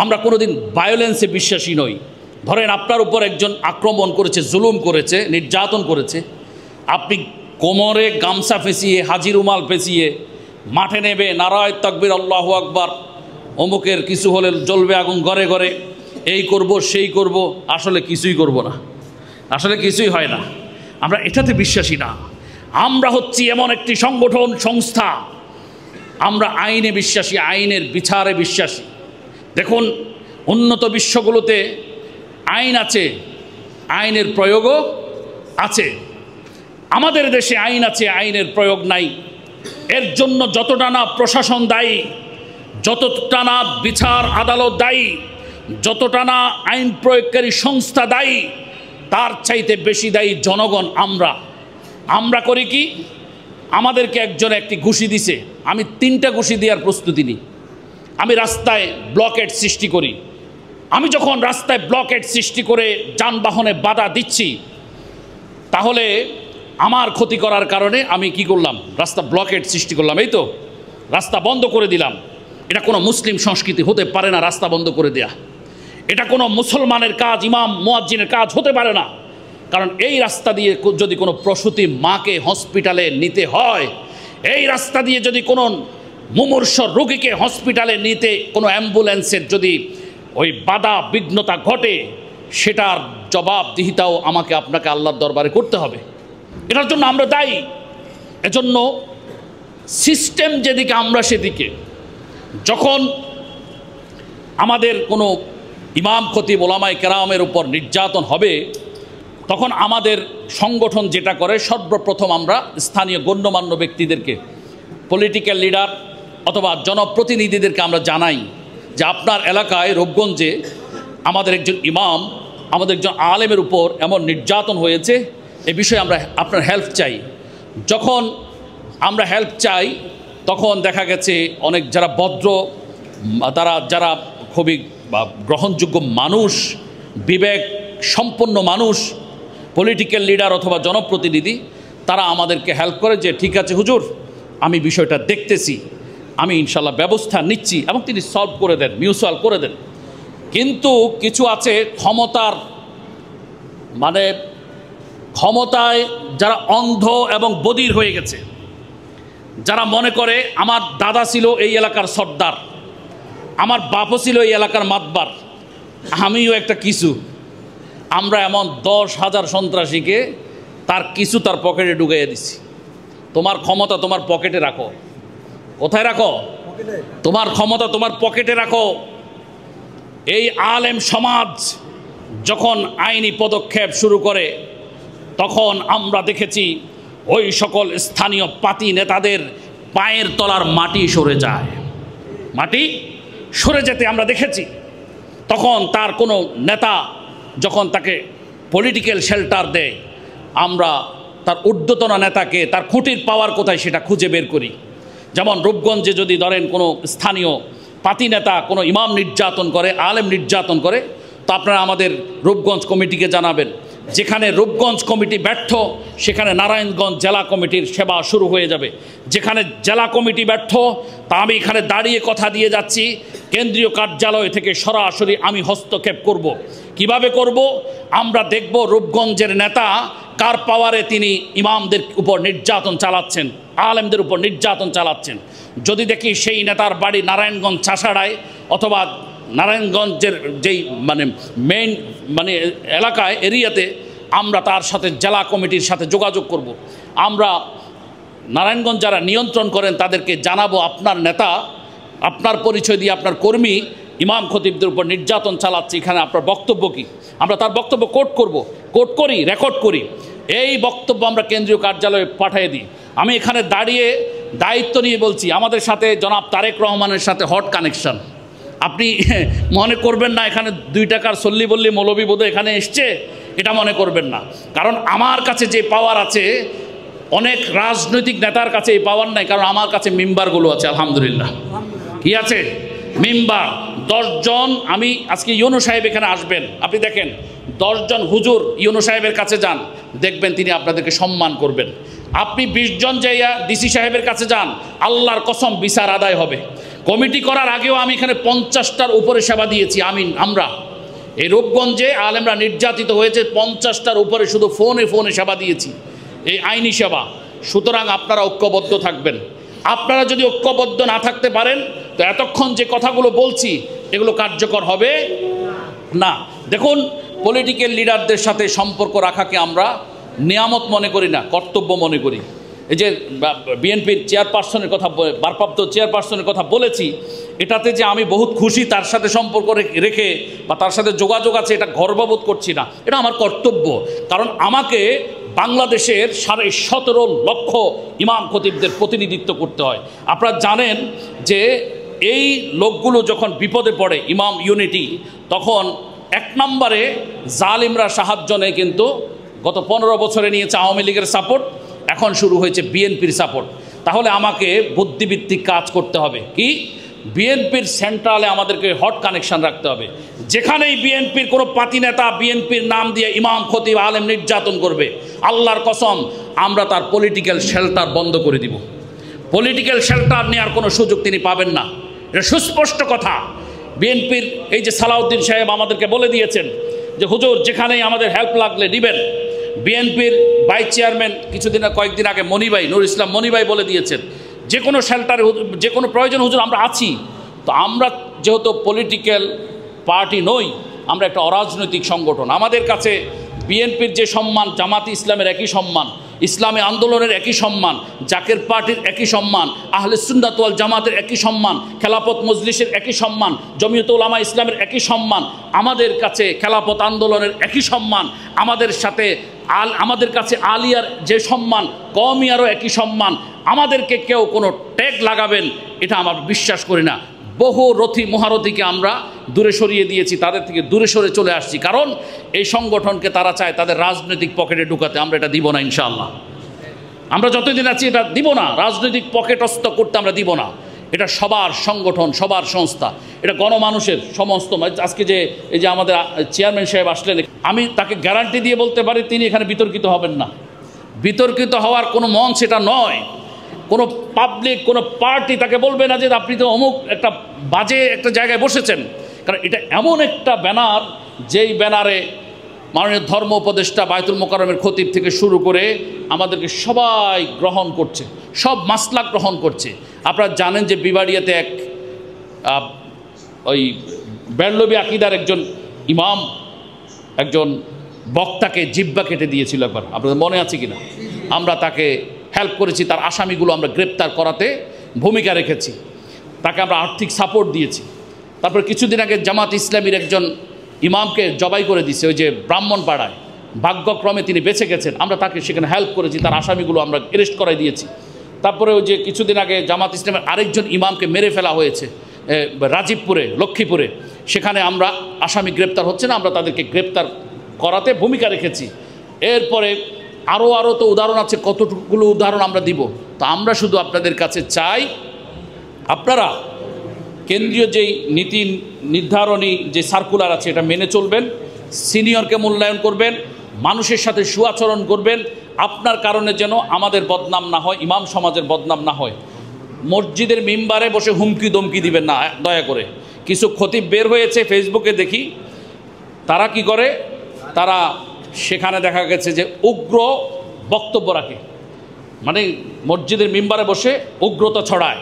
আমরা কোনোদিন ভায়োলেন্সে বিশ্বাসী নই। ধরেন আপনার উপর একজন আক্রমণ করেছে, জুলুম করেছে, নির্যাতন করেছে, আপনি কোমরে গামছা ফেঁচিয়ে, হাজি রুমাল পেঁচিয়ে মাঠে নেবে নারায়ে তাকবীর আল্লাহু আকবার, অমুকের কিছু হলে জ্বলবে আগুন ঘরে ঘরে, এই করব সেই করব, আসলে কিছুই করব না, আসলে কিছুই হয় না। আমরা এটাতে বিশ্বাসী না। আমরা হচ্ছি এমন একটি সংগঠন, সংস্থা, আমরা আইনে বিশ্বাসী, আইনের বিচারে বিশ্বাসী। দেখুন, উন্নত বিশ্বগুলোতে আইন আছে, আইনের প্রয়োগও আছে। আমাদের দেশে আইন আছে, আইনের প্রয়োগ নাই। এর জন্য যতটা না প্রশাসন দায়ী, যতটা না বিচার আদালত দায়ী, যতটা না আইন প্রয়োগকারী সংস্থা দায়ী, তার চাইতে বেশি দায়ী জনগণ। আমরা করি কি, আমাদেরকে একজন একটি ঘুষি দিছে, আমি 3টা ঘুষি দেওয়ার প্রস্তুতি নিই। আমি রাস্তায় ব্লকেট সৃষ্টি করি। আমি যখন রাস্তায় ব্লকেট সৃষ্টি করে যানবাহনে বাধা দিচ্ছি, তাহলে আমার ক্ষতি করার কারণে আমি কি করলাম, রাস্তা ব্লকেট সৃষ্টি করলাম, এই তো রাস্তা বন্ধ করে দিলাম। এটা কোনো মুসলিম সংস্কৃতি হতে পারে না, রাস্তা বন্ধ করে দেয়া। এটা কোনো মুসলমানের কাজ, ইমাম মুয়াজ্জিনের কাজ হতে পারে না। কারণ এই রাস্তা দিয়ে যদি কোনো প্রসূতি মাকে হসপিটালে নিতে হয়, এই রাস্তা দিয়ে যদি কোনো মুমূর্ষ রোগীকে হসপিটালে নিতে কোনো অ্যাম্বুলেন্সের যদি ওই বাধা বিঘ্নতা ঘটে, সেটার জবাবদিহিতাও আমাকে আপনাকে আল্লাহর দরবারে করতে হবে। এটার জন্য আমরা দায়ী। এজন্য সিস্টেম যেদিকে, আমরা সেদিকে। যখন আমাদের কোনো ইমাম খতিব ওলামায়ে কেরামের উপর নির্যাতন হবে, তখন আমাদের সংগঠন যেটা করে, সর্বপ্রথম আমরা স্থানীয় গণ্যমান্য ব্যক্তিদেরকে, পলিটিক্যাল লিডার অথবা জনপ্রতিনিধিদেরকে আমরা জানাই যে আপনার এলাকায় রূপগঞ্জে আমাদের একজন ইমাম, আমাদের একজন আলেমের উপর এমন নির্যাতন হয়েছে, এ বিষয়ে আমরা আপনার হেল্প চাই। যখন আমরা হেল্প চাই, তখন দেখা গেছে অনেক যারা ভদ্র, যারা খুবই গ্রহণযোগ্য মানুষ, বিবেক সম্পন্ন মানুষ, পলিটিক্যাল লিডার অথবা জনপ্রতিনিধি, তারা আমাদেরকে হেল্প করে যে ঠিক আছে হুজুর, আমি বিষয়টা দেখতেছি, আমি ইনশাল্লাহ ব্যবস্থা নিচ্ছি, এবং তিনি সলভ করে দেন, মিউচুয়াল করে দেন। কিন্তু কিছু আছে ক্ষমতায় যারা অন্ধ এবং বধির হয়ে গেছে, যারা মনে করে আমার দাদা ছিল এই এলাকার সর্দার, আমার বাপও ছিল এই এলাকার মাতবার, আমিও একটা কিছু। আমরা এমন 10,000 সন্ত্রাসীকে তার কিছু তার পকেটে ঢুকাইয়া দিছি। তোমার ক্ষমতা তোমার পকেটে রাখো। কোথায় রাখো? তোমার ক্ষমতা তোমার পকেটে রাখো। এই আলেম সমাজ যখন আইনি পদক্ষেপ শুরু করে, তখন আমরা দেখেছি ওই সকল স্থানীয় পাতি নেতাদের পায়ের তলার মাটি সরে যায়। মাটি সরে যেতে আমরা দেখেছি। তখন তার কোনো নেতা যখন তাকে পলিটিক্যাল শেল্টার দেয়, আমরা তার ঊর্ধ্বতন নেতাকে, তার খুঁটির পাওয়ার কোথায় সেটা খুঁজে বের করি। যেমন রূপগঞ্জে যদি ধরেন কোনো স্থানীয় পাতি নেতা কোনো ইমাম নির্যাতন করে, আলেম নির্যাতন করে, তো আপনারা আমাদের রূপগঞ্জ কমিটিকে জানাবেন। যেখানে রূপগঞ্জ কমিটি ব্যর্থ, সেখানে নারায়ণগঞ্জ জেলা কমিটির সেবা শুরু হয়ে যাবে। যেখানে জেলা কমিটি ব্যর্থ, তা আমি এখানে দাঁড়িয়ে কথা দিয়ে যাচ্ছি, কেন্দ্রীয় কার্যালয় থেকে সরাসরি আমি হস্তক্ষেপ করব। কিভাবে করব? আমরা দেখব রূপগঞ্জের নেতা কার পাওয়ারে তিনি ইমামদের উপর নির্যাতন চালাচ্ছেন, আলেমদের উপর নির্যাতন চালাচ্ছেন। যদি দেখি সেই নেতার বাড়ি নারায়ণগঞ্জ চাষাড়ায় অথবা নারায়ণগঞ্জের যেই মেইন এলাকায়, এরিয়াতে, আমরা তার সাথে জেলা কমিটির সাথে যোগাযোগ করব। আমরা নারায়ণগঞ্জ যারা নিয়ন্ত্রণ করেন তাদেরকে জানাবো, আপনার নেতা আপনার পরিচয় দিয়ে আপনার কর্মী ইমাম খতিবদের উপর নির্যাতন চালাচ্ছে, এখানে আপনার বক্তব্য কী? আমরা তার বক্তব্য কোট করি, রেকর্ড করি। এই বক্তব্য আমরা কেন্দ্রীয় কার্যালয়ে পাঠিয়ে দিই। আমি এখানে দাঁড়িয়ে দায়িত্ব নিয়ে বলছি, আমাদের সাথে জনাব তারেক রহমানের সাথে হট কানেকশন। আপনি মনে করবেন না এখানে 2 টাকার সল্লি বল্লি মৌলবি বোধ এখানে এসছে, এটা মনে করবেন না। কারণ আমার কাছে যে পাওয়ার আছে, অনেক রাজনৈতিক নেতার কাছে এই পাওয়ার নাই। কারণ আমার কাছে মেম্বারগুলো আছে, আলহামদুলিল্লাহ। কি আছে? মেম্বার 10 জন। আমি আজকে ইউনূস সাহেব এখানে আসবেন, আপনি দেখেন 10 জন হুজুর ইউনূস সাহেবের কাছে যান, দেখবেন তিনি আপনাদেরকে সম্মান করবেন। আপনি 20 জন যাইয়া ডিসি সাহেবের কাছে যান, আল্লাহর কসম বিচার আদায় হবে। কমিটি করার আগেও আমি এখানে 50টার উপরে সেবা দিয়েছি। আমরা এই রূপগঞ্জে আলেমরা নির্যাতিত হয়েছে, 50টার উপরে শুধু ফোনে সেবা দিয়েছি, এই আইনি সেবা। সুতরাং আপনারা ঐক্যবদ্ধ থাকবেন। আপনারা যদি ঐক্যবদ্ধ না থাকতে পারেন তো এতক্ষণ যে কথাগুলো বলছি এগুলো কার্যকর হবে না। দেখুন, পলিটিক্যাল লিডারদের সাথে সম্পর্ক রাখাকে আমরা নিয়ামত মনে করি না, কর্তব্য মনে করি। এই যে বিএনপির চেয়ারপারসনের কথা, ভারপ্রাপ্ত চেয়ারপারসনের কথা বলেছি, এটাতে যে আমি বহুত খুশি, তার সাথে সম্পর্ক রেখে বা তার সাথে যোগাযোগ আছে, এটা গর্ববোধ করছি না, এটা আমার কর্তব্য। কারণ আমাকে বাংলাদেশের 17.5 লক্ষ ইমাম খতিবদের প্রতিনিধিত্ব করতে হয়। আপনারা জানেন যে এই লোকগুলো যখন বিপদে পড়ে, ইমাম ইউনিটি, তখন 1 নম্বরে জালিমরা সাহায্য নেয়, কিন্তু গত 15 বছরে নিয়েছে আওয়ামী লীগের সাপোর্ট, এখন শুরু হয়েছে বিএনপির সাপোর্ট। তাহলে আমাকে বুদ্ধিভিত্তিক কাজ করতে হবে। কি? বিএনপির সেন্ট্রালে আমাদেরকে হট কানেকশন রাখতে হবে। যেখানেই বিএনপির কোনো পাতি নেতা বিএনপির নাম দিয়ে ইমাম খতিব আলেম নির্যাতন করবে, আল্লাহর কসম আমরা তার পলিটিক্যাল শেল্টার বন্ধ করে দিব। পলিটিক্যাল শেল্টার নেওয়ার কোনো সুযোগ তিনি পাবেন না, এটা সুস্পষ্ট কথা। বিএনপির এই যে সালাউদ্দিন সাহেব আমাদেরকে বলে দিয়েছেন যে হুজুর যেখানেই আমাদের হেল্প লাগলে দিবেন। বিএনপির ভাইস চেয়ারম্যান কয়েকদিন আগে মনিভাই, নুর ইসলাম মনিভাই বলে দিয়েছেন যে কোনো শেল্টারে, যে কোনো প্রয়োজন হুজুর আমরা আছি। তো আমরা যেহেতু পলিটিক্যাল পার্টি নই, আমরা একটা অরাজনৈতিক সংগঠন, আমাদের কাছে বিএনপির যে সম্মান, জামাতি ইসলামের একই সম্মান, ইসলামী আন্দোলনের একই সম্মান, জাকের পার্টির একই সম্মান, আহলে সুন্নাত ওয়াল জামাতের একই সম্মান, খেলাফত মজলিসের একই সম্মান, জমিয়তুল উলামা ইসলামের একই সম্মান, আমাদের কাছে খেলাফত আন্দোলনের একই সম্মান, আমাদের কাছে আলিয়ার যে সম্মান, কওমিয়ারও একই সম্মান। আমাদেরকে কেউ কোনো ট্যাগ লাগাবেন এটা আমরা বিশ্বাস করি না। বহু রথী মহারথীকে আমরা দূরে সরিয়ে দিয়েছি, তাদের থেকে দূরে সরে চলে আসছি, কারণ এই সংগঠনকে তারা চায় তাদের রাজনৈতিক পকেটে ঢুকাতে। আমরা এটা দিব না ইনশাআল্লাহ। আমরা যতদিন আছি এটা দিব না, রাজনৈতিক পকেটস্থ করতে আমরা দিব না। এটা সবার সংগঠন, সবার সংস্থা, এটা গণমানুষের সমস্ত। আজকে যে এই যে আমাদের চেয়ারম্যান সাহেব আসলেন, আমি তাকে গ্যারান্টি দিয়ে বলতে পারি তিনি এখানে বিতর্কিত হবেন না। বিতর্কিত হওয়ার কোনো মঞ্চ এটা নয়। কোনো পাবলিক, কোনো পার্টি তাকে বলবে না যে আপনি তো অমুক একটা বাজে একটা জায়গায় বসেছেন, কারণ এটা এমন একটা ব্যানার যেই ব্যানারে মাননীয় ধর্ম উপদেষ্টা বায়তুল মোকাররমের খতিব থেকে শুরু করে আমাদেরকে সবাই গ্রহণ করছে, সব মাসলাক গ্রহণ করছে। আপনারা জানেন যে বিবাড়িয়াতে ওই বেরলবি আকিদার একজন ইমাম একজন বক্তাকে জিহ্বা কেটে দিয়েছিল একবার, আপনাদের মনে আছে কিনা? আমরা তাকে হেল্প করেছি, তার আসামিগুলো আমরা গ্রেপ্তার করাতে ভূমিকা রেখেছি, তাকে আমরা আর্থিক সাপোর্ট দিয়েছি। তারপর কিছুদিন আগে জামাত ইসলামীর একজন ইমামকে জবাই করে দিছে ওই যে ব্রাহ্মণপাড়ায়, ভাগ্যক্রমে তিনি বেঁচে গেছেন, আমরা তাকে সেখানে হেল্প করেছি, তার আসামিগুলো আমরা অ্যারেস্ট করাই দিয়েছি। তারপরে ওই যে কিছুদিন আগে জামাত ইসলামের আরেকজন ইমামকে মেরে ফেলা হয়েছে রাজীবপুরে, লক্ষ্মীপুরে, সেখানে আমরা আসামি গ্রেপ্তার হচ্ছে না, আমরা তাদেরকে গ্রেপ্তার করাতে ভূমিকা রেখেছি। এরপরে আরও তো উদাহরণ আছে, কতটুকুগুলো উদাহরণ আমরা দিব। তো আমরা শুধু আপনাদের কাছে চাই আপনারা কেন্দ্রীয় যেই নীতি নির্ধারণী যে সার্কুলার আছে এটা মেনে চলবেন, সিনিয়রকে মূল্যায়ন করবেন, মানুষের সাথে সুআচরণ করবেন। আপনার কারণে যেন আমাদের বদনাম না হয়, ইমাম সমাজের বদনাম না হয়। মসজিদের মিম্বারে বসে হুমকি দমকি দিবেন না দয়া করে। কিছু খতিব বের হয়েছে ফেসবুকে দেখি, তারা কি করে, তারা সেখানে দেখা গেছে যে উগ্র বক্তব্য রাখে, মানে মসজিদের মিম্বারে বসে উগ্রতা ছড়ায়।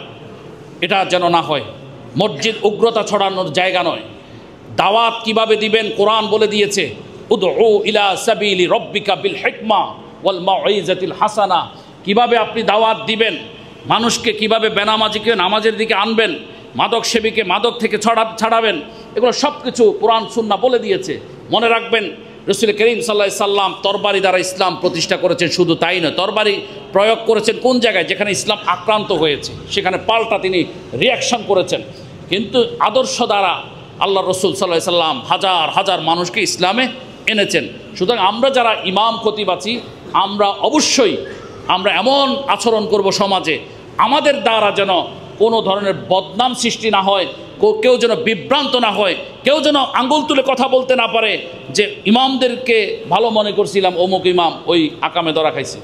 এটা যেন না হয়, মসজিদ উগ্রতা ছড়ানোর জায়গা নয়। দাওয়াত কিভাবে দিবেন কোরআন বলে দিয়েছে, উদউ ইলা সাবিলি রব্বিকা বিল হিকমা ওয়াল মাউইজাতিল হাসানা। কিভাবে আপনি দাওয়াত দিবেন, মানুষকে কিভাবে বেনামাজিকে নামাজের দিকে আনবেন, মাদক সেবীকে মাদক থেকে ছাড়াবেন, এগুলো সব কিছু কোরআন সুন্নাহ বলে দিয়েছে। মনে রাখবেন রাসূল করিম সাল্লাল্লাহু আলাইহি সাল্লাম তরবারি দ্বারা ইসলাম প্রতিষ্ঠা করেছেন। শুধু তাই নয়, তরবারি প্রয়োগ করেছেন কোন জায়গায়, যেখানে ইসলাম আক্রান্ত হয়েছে, সেখানে পাল্টা তিনি রিয়াকশন করেছেন। কিন্তু আদর্শ দ্বারা আল্লাহ রসুল সাল্লাল্লাহু আলাইহি সাল্লাম হাজার হাজার মানুষকে ইসলামে এনেছেন। সুতরাং আমরা যারা ইমাম খতিব আছি, আমরা অবশ্যই আমরা এমন আচরণ করব সমাজে, আমাদের দ্বারা যেন কোনো ধরনের বদনাম সৃষ্টি না হয়, কেউ যেন বিভ্রান্ত না হয়, কেউ যেন আঙ্গুল তুলে কথা বলতে না পারে যে ইমামদেরকে ভালো মনে করছিলাম, অমুক ইমাম ওই আকামে ধরা খাইছে।